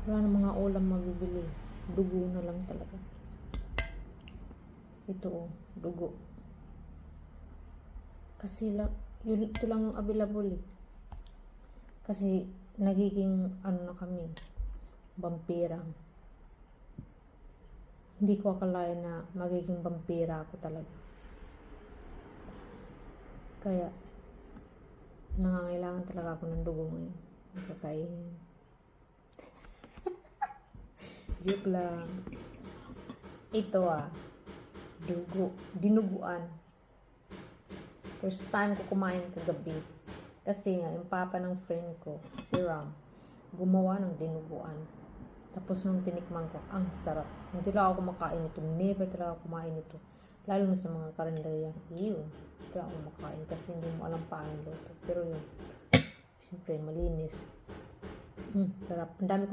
Wala na mga ulam mabibili. Dugo na lang talaga. Ito oh, dugo. Kasi ito lang yung available eh. Kasi nagiging ano na kami, vampira. Hindi ko akalain na magiging vampira ako talaga. Kaya nangangailangan talaga ako ng dugo ngayon. Kakainin. Joke lang. Ito dugo, dinuguan. First time ko kumain kagabi. Kasi nga, yung papa ng friend ko, si Ram, gumawa ng dinuguan. Tapos nung tinikman ko, ang sarap. Hindi lang ako kumakain ito. Never talaga ako kumain ito. Lalo na sa mga karinderya. Ew. Hindi lang ako kumakain kasi hindi mo alam paano luto. Pero yun, siyempre, malinis. Sarap. Ang dami ko